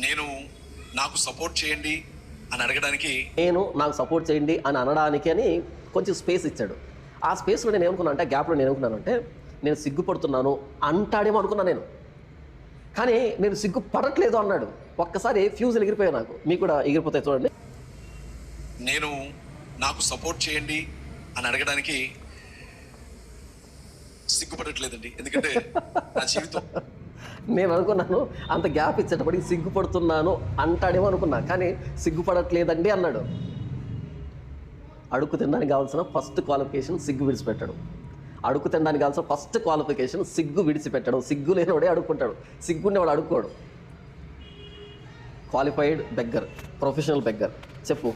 నేను నాకు సపోర్ట్ చేయండి అని అడగడానికి నాకు సపోర్ట్ చేయండి అని అనడానికి అని కొంచెం స్పేస్ ఇచ్చాడు. ఆ స్పేస్లో నేను ఏమనుకున్నా అంటే, గ్యాప్లో నేను ఏమనుకున్నానంటే, నేను సిగ్గుపడుతున్నాను అంటాడేమో అనుకున్నా నేను. కానీ నేను సిగ్గుపడట్లేదు అన్నాడు. ఒక్కసారి ఫ్యూజులు ఎగిరిపోయాయి నాకు. మీకు కూడా ఎగిరిపోతాయి చూడండి. నేను నాకు సపోర్ట్ చేయండి అని అడగడానికి సిగ్గుపడట్లేదండి, ఎందుకంటే నా జీవితం. నేను అనుకున్నాను అంత గ్యాప్ ఇచ్చేటప్పటికి సిగ్గుపడుతున్నాను అంటాడేమో అనుకున్నా, కానీ సిగ్గుపడట్లేదండి అన్నాడు. అడుగు తినడానికి కావాల్సిన ఫస్ట్ క్వాలిఫికేషన్ సిగ్గు విడిచిపెట్టాడు. అడుగు తినడానికి కావాల్సిన ఫస్ట్ క్వాలిఫికేషన్ సిగ్గు విడిచిపెట్టడం. సిగ్గు లేనివాడే అడుక్కుంటాడు, సిగ్గుండేవాడు అడుక్కోడు. Qualified beggar, professional beggar. చెప్పు.